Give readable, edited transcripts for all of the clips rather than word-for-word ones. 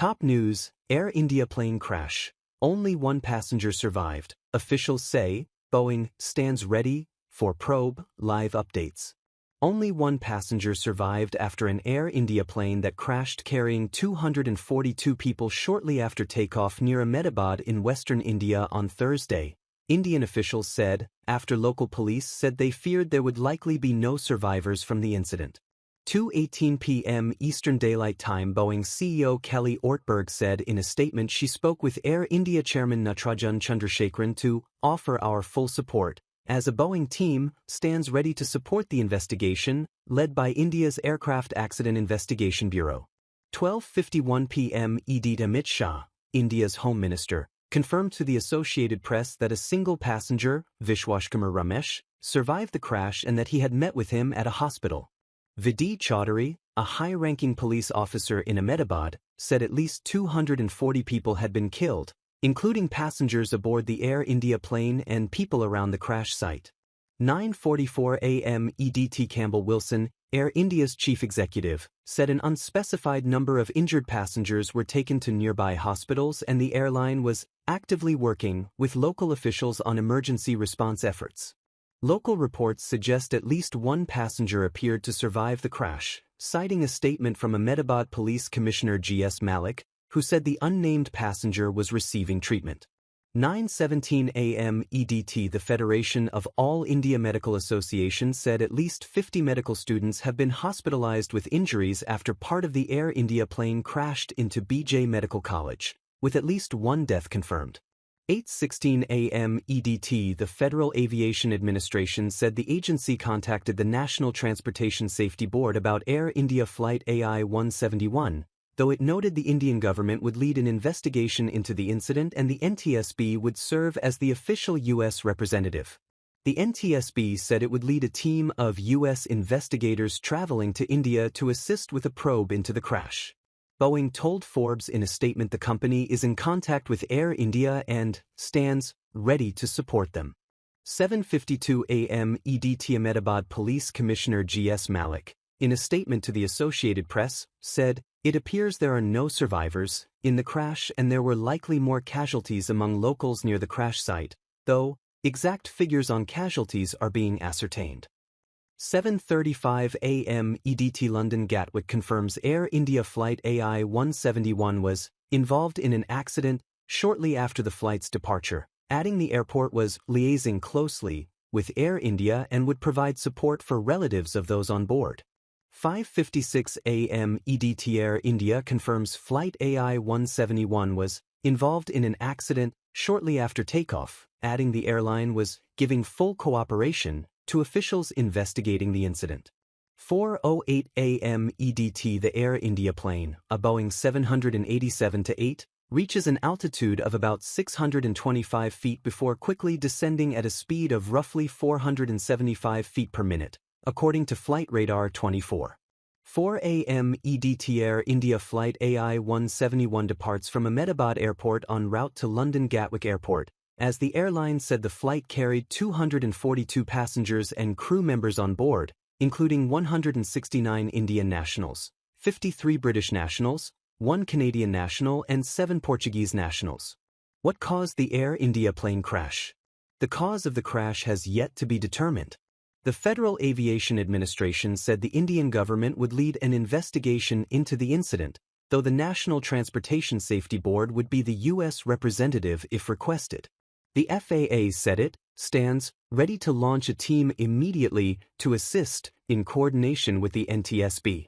Top news, Air India plane crash. Only one passenger survived. Officials say, Boeing stands ready for probe, live updates. Only one passenger survived after an Air India plane that crashed carrying 242 people shortly after takeoff near Ahmedabad in western India on Thursday. Indian officials said, after local police said they feared there would likely be no survivors from the incident. 2:18 p.m. Eastern Daylight Time. Boeing CEO Kelly Ortberg said in a statement she spoke with Air India Chairman Natarajan Chandrasekaran to offer our full support, as a Boeing team stands ready to support the investigation, led by India's Aircraft Accident Investigation Bureau. 12:51 p.m. ED. Amit Shah, India's Home Minister, confirmed to the Associated Press that a single passenger, Vishwashkumar Ramesh, survived the crash and that he had met with him at a hospital. Vidhi Chaudhary, a high-ranking police officer in Ahmedabad, said at least 240 people had been killed, including passengers aboard the Air India plane and people around the crash site. 9:44 a.m. EDT. Campbell Wilson, Air India's chief executive, said an unspecified number of injured passengers were taken to nearby hospitals and the airline was actively working with local officials on emergency response efforts. Local reports suggest at least one passenger appeared to survive the crash, citing a statement from Ahmedabad Police Commissioner G.S. Malik, who said the unnamed passenger was receiving treatment. 9:17 a.m. EDT. The Federation of All India Medical Association said at least 50 medical students have been hospitalized with injuries after part of the Air India plane crashed into BJ Medical College, with at least one death confirmed. 8:16 a.m. EDT. The Federal Aviation Administration said the agency contacted the National Transportation Safety Board about Air India Flight AI-171, though it noted the Indian government would lead an investigation into the incident and the NTSB would serve as the official U.S. representative. The NTSB said it would lead a team of U.S. investigators traveling to India to assist with a probe into the crash. Boeing told Forbes in a statement the company is in contact with Air India and stands ready to support them. 7:52 a.m. EDT. Ahmedabad Police Commissioner G.S. Malik, in a statement to the Associated Press, said, "It appears there are no survivors in the crash and there were likely more casualties among locals near the crash site, though exact figures on casualties are being ascertained." 7:35 a.m. EDT. London Gatwick confirms Air India Flight AI-171 was involved in an accident shortly after the flight's departure, adding the airport was liaising closely with Air India and would provide support for relatives of those on board. 5:56 a.m. EDT. Air India confirms Flight AI-171 was involved in an accident shortly after takeoff, adding the airline was giving full cooperation to officials investigating the incident. 4:08 a.m. EDT. The Air India plane, a Boeing 787-8, reaches an altitude of about 625 feet before quickly descending at a speed of roughly 475 feet per minute, according to Flight Radar 24. 4 a.m. EDT. Air India Flight AI-171 departs from Ahmedabad Airport en route to London Gatwick Airport, as the airline said the flight carried 242 passengers and crew members on board, including 169 Indian nationals, 53 British nationals, 1 Canadian national and 7 Portuguese nationals. What caused the Air India plane crash? The cause of the crash has yet to be determined. The Federal Aviation Administration said the Indian government would lead an investigation into the incident, though the National Transportation Safety Board would be the U.S. representative if requested. The FAA said it stands ready to launch a team immediately to assist in coordination with the NTSB.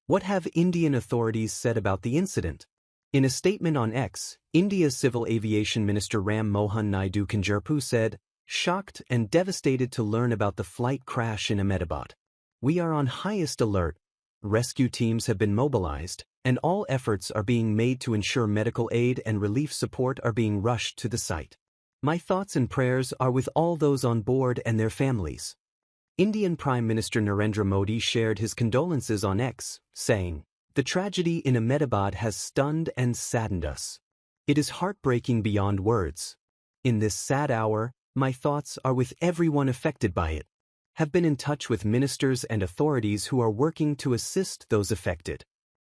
What have Indian authorities said about the incident? In a statement on X, India's Civil Aviation Minister Ram Mohan Naidu Kinjarapu said, "Shocked and devastated to learn about the flight crash in Ahmedabad. We are on highest alert. Rescue teams have been mobilized, and all efforts are being made to ensure medical aid and relief support are being rushed to the site. My thoughts and prayers are with all those on board and their families." Indian Prime Minister Narendra Modi shared his condolences on X, saying, "The tragedy in Ahmedabad has stunned and saddened us. It is heartbreaking beyond words. In this sad hour, my thoughts are with everyone affected by it. Have been in touch with ministers and authorities who are working to assist those affected."